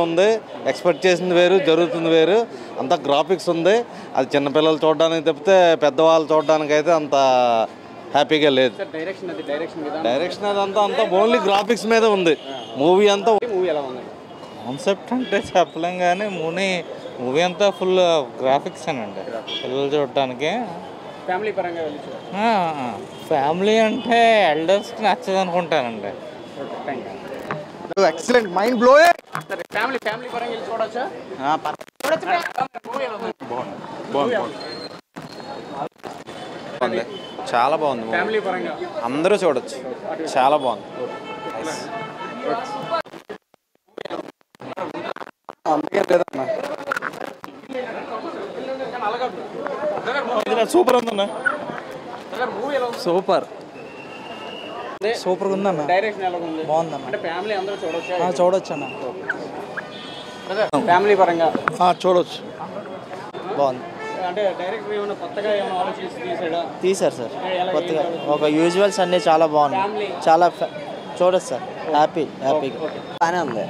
ఉంది. ఎక్స్పెక్ట్ చేసింది వేరు, జరుగుతుంది వేరు. అంత గ్రాఫిక్స్ ఉంది. అది చిన్నపిల్లలు చూడడానికి తప్పితే పెద్దవాళ్ళు చూడడానికి అయితే అంత హ్యాపీగా లేదు. డైరెక్షన్ అదంతా ఓన్లీ గ్రాఫిక్స్ మీద ఉంది. మూవీ అంతా కాన్సెప్ట్ అంటే చెప్పలేం కానీ మూవీ అంతా ఫుల్ గ్రాఫిక్స్ అనండి పిల్లలు చూడటానికి. ఫ్యామిలీ అంటే ఎల్డర్స్కి నచ్చదు అనుకుంటానండి. Excellent, mind blowing. చాలా బాగుంది. అందరూ చూడొచ్చు, చాలా బాగుంది. సూపర్ ఉందన్న, సూపర్ సూపర్గా ఉందన్న. బాగుందన్న, చూడొచ్చు అన్న. ఫ్యామిలీ పరంగా చూడొచ్చు, బాగుంది. అంటే డైరెక్టర్ ఏమైనా కొత్తగా ఏమైనా ఆలోచించి తీశారు సార్ కొత్తగా. ఒక యూజువల్స్ అన్నీ చాలా బాగున్నాయి. చాలా చూడొచ్చు సార్, హ్యాపీగా బాగానే ఉంది.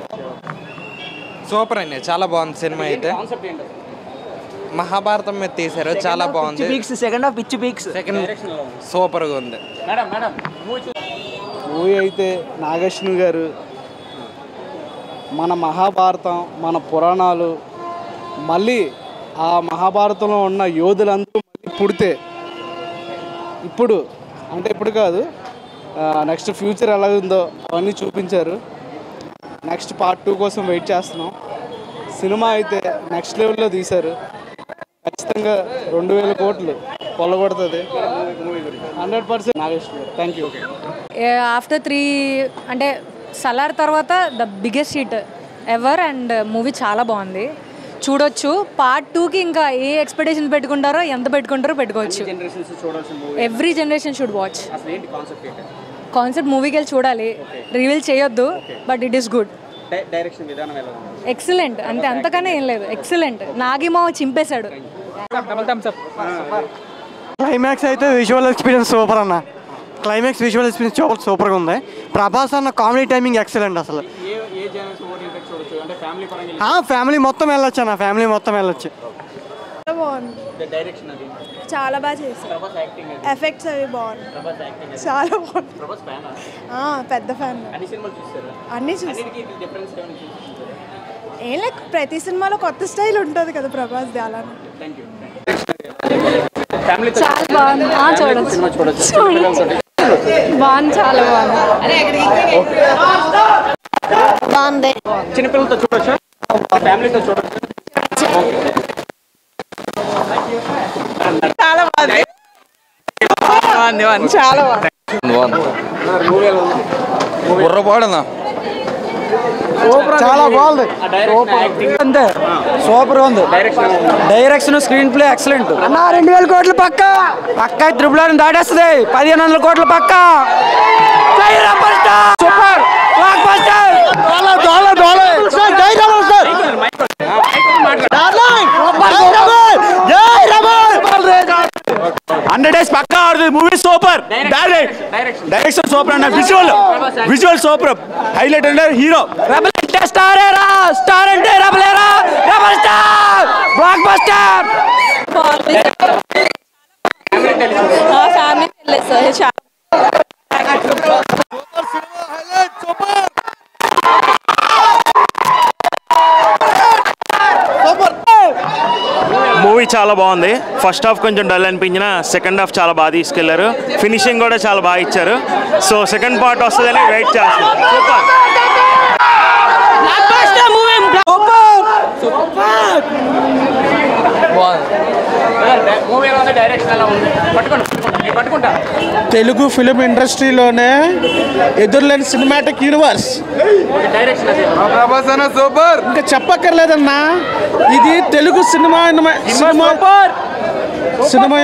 సూపర్ అండి, చాలా బాగుంది సినిమా అయితే. మహాభారతం మీద తీశారు, చాలా బాగుంది. సెకండ్ హాఫ్ పిచ్చి పీక్స్, సూపర్గా ఉంది. మూవీ అయితే నాగేశ్వర గారు మన మహాభారతం, మన పురాణాలు, మళ్ళీ ఆ మహాభారతంలో ఉన్న యోధులందరూ మళ్ళీ పుడితే ఇప్పుడు అంటే ఇప్పుడు కాదు, నెక్స్ట్ ఫ్యూచర్ ఎలా ఉందో అవన్నీ చూపించారు. నెక్స్ట్ పార్ట్ 2 కోసం వెయిట్ చేస్తున్నాం. సినిమా అయితే నెక్స్ట్ లెవెల్లో తీశారు. ఖచ్చితంగా 2000 కోట్లు కొల్లగొడుతుంది 100%. నాగేశ్వర గారు, థ్యాంక్ యూ. ఆఫ్టర్ 3 అంటే సలార్ తర్వాత the biggest hit ever. And movie చాలా బాగుంది, చూడొచ్చు. పార్ట్ 2కి ఇంకా ఏ ఎక్స్పెక్టేషన్ పెట్టుకుంటారో, ఎంత పెట్టుకుంటారో పెట్టుకోవచ్చు. Every generation should watch. Concept మూవీకి వెళ్ళి చూడాలి, రివీల్ చేయొద్దు, but it is good. Excellent, అంతే, అంతకన్నా ఏం లేదు. ఎక్సలెంట్. నాగిమో చింపేశాడు. క్లైమాక్స్ అయితే విజువల్ ఎక్స్పీరియన్స్ సూపర్ అన్న. క్లైమాక్స్ విజువల్ ఎక్స్పీరియన్స్ సూపర్గా ఉంది. ప్రభాస్ అన్న కామెడీ టైమింగ్ ఎక్సలెంట్ అసలు. ఫ్యామిలీ మొత్తం వెళ్ళొచ్చు అన్న, ఫ్యామిలీ మొత్తం వెళ్ళొచ్చు. చాలా బాగా చేశారు. ఎఫెక్ట్స్ అవి బాగున్నాయి, చాలా బాగుంది. పెద్ద ఫ్యాన్. అన్ని చూసి ఏం లేక ప్రతి సినిమాలో కొత్త స్టైల్ ఉంటుంది కదా ప్రభాస్ది, అలా. చాలా బాగుంది, చూడొచ్చు. బాగుంది, చాలా బాగుంది. చిన్నపిల్లలతో చూడొచ్చా, ఫ్యామిలీతో చూడొచ్చు? చాలా బాగుంది, చాలా బుర్రపాడనా చాలా బాగుంది, అంతే సూపర్ ఉంది. డైరెక్షన్, స్క్రీన్ ప్లే ఎక్సలెంట్ అన్న. 2000 కోట్లు పక్కా, పక్కా త్రిపుల్ దాటేస్తుంది. 1500 కోట్లు పక్కా. Super blockbuster. 100 days పక్కా ఆడుతుంది మూవీ. సూపర్ డైరెక్షన్ సూపర్ అన్న. Visual super. హైలైట్ అంటే హీరో. రెబల్ అంటే స్టారేరా, స్టార్ అంటే రెబలేరా, rebel star blockbuster. Movie చాలా బాగుంది. ఫస్ట్ హాఫ్ కొంచెం డల్ అనిపించిన, సెకండ్ హాఫ్ చాలా బాగా తీసుకెళ్లారు. ఫినిషింగ్ కూడా చాలా బాగా ఇచ్చారు. సో సెకండ్ పార్ట్ వస్తుందని వెయిట్ చేస్తున్నాం. తెలుగు ఫిలిం ఇండస్ట్రీలోనే ఎదురులేని సినిమాటిక్ యూనివర్స్. సూపర్, ఇంకా చెప్పక్కర్లేదన్నా. ఇది తెలుగు సినిమా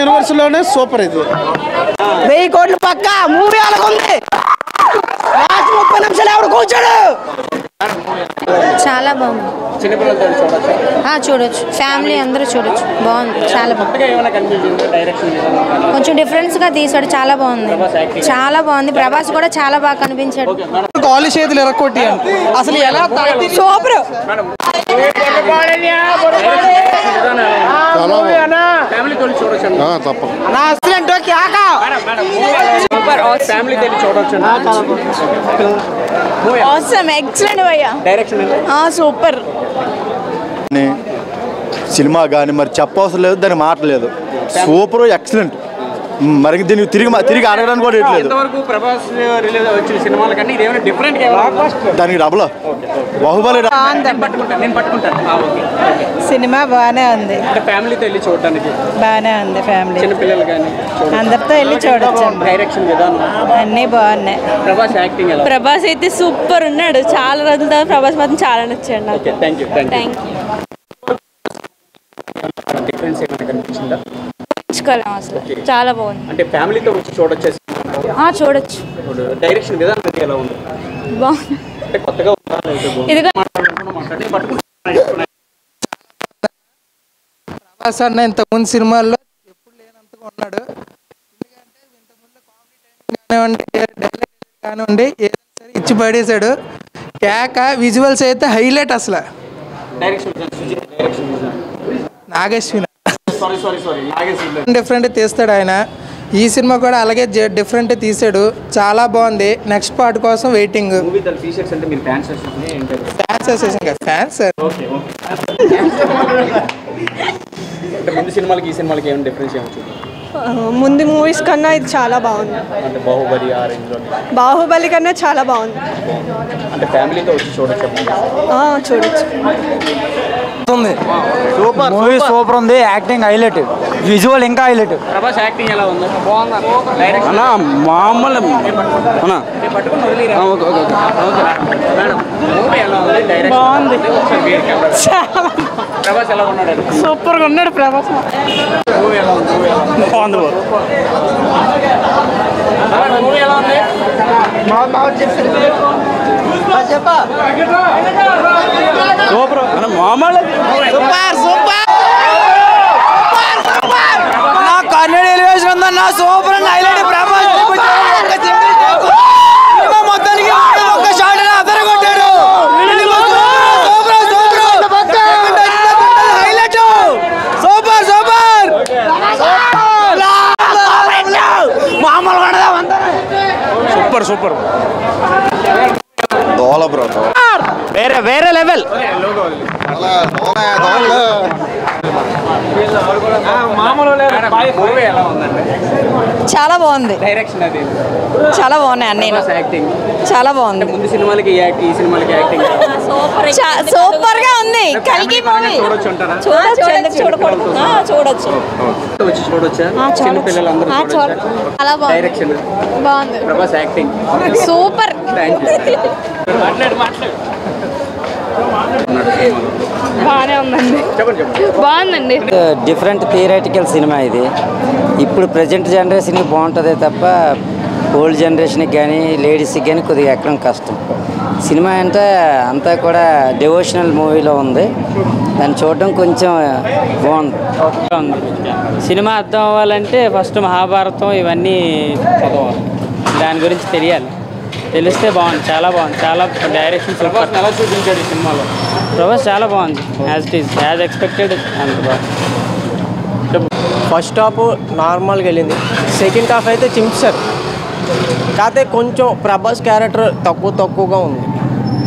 యూనివర్స్ లోనే సూపర్. ఇది 1000 కోట్లు పక్కా. మూవీ అలాగుంది. 30 నిమిషాలు ఎవరు కూర్చోడు. చాలా బాగుంది. చిన్నపిల్లలతో చూడొచ్చు. చూడొచ్చు, ఫ్యామిలీ అందరూ చూడొచ్చు. బాగుంది, చాలా కొత్తగా ఏమైనా కనిపించింది డైరెక్షన్ కొంచెం డిఫరెన్స్గా తీసాడు. చాలా బాగుంది, చాలా బాగుంది. ప్రభాస్ కూడా చాలా బాగా కనిపించాడు. కాలు చేతులు ఎరక్కొట్టి అసలు ఎలా సూపర్. ఫ్యామిలీతో చూడొచ్చు. ఫ్యామిలీతో చూడొచ్చు. ఎక్సలెంట్ భయ్యా. Direction super. సినిమా కానీ మరి చెప్పవసరం లేదు, దాని మాట లేదు. Super, excellent. మరి దీనికి తిరిగి అడగడానికి కూడా ఇట్లేదు. ఇంతవరకు ప్రభాస్ రిలీజ్ వచ్చిన సినిమాల కన్నా ఇది ఏమైనా డిఫరెంట్ దానికి డబుల్ బాహుబలి. నేను పట్టుకుంటాను. సినిమా బాగానే ఉంది. అంటే ఫ్యామిలీతో వెళ్ళి చూడడానికి బాగానే ఉంది. ఫ్యామిలీ చిన్నపిల్లలు కానీ అందరితో వెళ్ళి చూడొచ్చు. డైరెక్షన్ విధానం అన్నీ బాగున్నాయి. ప్రభాస్ యాక్టింగ్ ఎలా? ప్రభాస్ అయితే సూపర్ ఉన్నాడు. చాలా రోజుల తర్వాత ప్రభాస్ మాత్రం చాలా నచ్చాడు నాకు. Thank you. Thank you. Difference ఏమైనా కనిపించిందా? అసలు చాలా బాగుంది. అంటే ఫ్యామిలీతో వచ్చి చూడొచ్చు. చూడొచ్చు. డైరెక్షన్ విధానం ఎలా ఉంది? బాగుంది. అంటే కొత్తగా ప్రభాస్ అన్న ఇంతకుముందు సినిమాల్లో ఎప్పుడు లేనంతగా ఉన్నాడు. ఎందుకంటే ఇంతకుముందు కామెడీ టైమింగ్ కానివ్వండి, డైలాగ్ కానివ్వండి, ఏదైనా సరే ఇచ్చి పడేశాడు. కేక విజువల్స్ అయితే హైలైట్. అసలు నాగేశ్వర డిఫరెంట్ తీస్తాడు ఆయన. ఈ సినిమా కూడా అలాగే డిఫరెంట్ తీసాడు. చాలా బాగుంది. నెక్స్ట్ పార్ట్ కోసం వెయిటింగ్. ఫ్యాన్స్ ముందు సినిమాలకి ఈ సినిమాలకి ఏమైనా డిఫరెన్స్ ఏమొచ్చు? ముందు మూవీస్ కన్నా ఇది చాలా బాగుంది. అంటే బాహుబలి ఆ రేంజ్లో బాహుబలి కన్నా చాలా బాగుంది. అంటే ఫ్యామిలీతో వచ్చి చూడొచ్చు. చూడొచ్చు. సూపర్, మూవీ సూపర్ ఉంది. యాక్టింగ్ హైలైట్, విజువల్ ఇంకా హైలైట్. ప్రభాస్ యాక్టింగ్ ఎలా ఉంది? బాగుంది. అన్నా మామూలు అన్నా బాగుంది. ప్రభాస్ ఎలా ఉన్నాడు? సూపర్గా ఉన్నాడు ప్రభాస్. మూవీ ఎలా ఉంది? బాగుంది. మూవీ ఎలా ఉంది? సూపర్ అన్న మామూలు కన్నడ ఎలివేషన్ ఉందన్న. Super and highlight. ప్రభాస్ మొత్తానికి ఒక్క షాట్ అదర కొట్టాడు. హైలైట్. సూపర్ సూపర్ మామూలుగా సూపర్ సూపర్. దోల బ్రో, వేరే లెవెల్. చాలా బాగుంది. డైరెక్షన్ అది చాలా బాగున్నాయి అన్నీ. యాక్టింగ్ చాలా బాగుంది. ముందు సినిమాలకి ఈ సినిమాలకి యాక్టింగ్ సూపర్ గా ఉంది. కలిగి మూవీ చూడొచ్చు అంటారా? చూడకూడదు, చూడొచ్చు. వచ్చి చూడొచ్చా? చిన్న పిల్లలు అందరూ చూడొచ్చా? చాలా బాగుంది. డైరెక్షన్ బాగుంది. Prabhas acting super. బాగానే ఉందండి. బాగుందండి. డిఫరెంట్ థియరాటికల్ సినిమా ఇది. ఇప్పుడు ప్రజెంట్ జనరేషన్కి బాగుంటుంది తప్ప ఓల్డ్ జనరేషన్కి కానీ లేడీస్కి కానీ కొద్దిగా ఎక్కడం కష్టం. సినిమా అంటే అంతా కూడా డివోషనల్ మూవీలో ఉంది. దాన్ని చూడడం కొంచెం బాగుంది. సినిమా అర్థం అవ్వాలంటే ఫస్ట్ మహాభారతం ఇవన్నీ చదవాలి. దాని గురించి తెలియాలి. తెలిస్తే బాగుంది. చాలా బాగుంది. చాలా డైరెక్షన్ సూపర్. ఎలా చూపించాడు ఈ సినిమాలో? ప్రభాస్ చాలా బాగుంది. As it is as expected అంత బాగుంది. ఫస్ట్ హాఫ్ నార్మల్గా వెళ్ళింది. సెకండ్ హాఫ్ అయితే చించారు. కాకపోతే కొంచెం ప్రభాస్ క్యారెక్టర్ తక్కువగా ఉంది.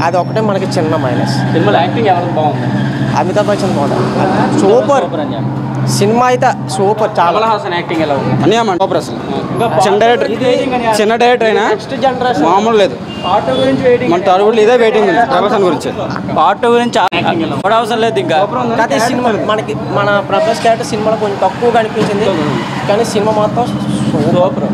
అది ఒకటే మనకి చిన్న మైనస్. సినిమాలో యాక్టింగ్ ఎవరికి బాగుంది? అమితాబ్ బచ్చన్ బాగుంది. సూపర్ సినిమా అయితే సూపర్. చాలా కమల్ హాసన్ యాక్టింగ్ ఎలా ఉంది? అన్నయ్య సూపర్. అసలు చిన్న డైరెక్టర్ అయినా మామూలు లేదు. మన టాలీవుడ్ ఇదే వెయిటింగ్ ఉంది ప్రభాస్ గురించి. పార్ట్ గురించి అవసరం లేదు ఇంకా. కానీ సినిమా మన ప్రభాస్ క్యారెక్టర్ సినిమాలో కొంచెం తక్కువగా అనిపించింది. కానీ సినిమా మాత్రం సూపర్.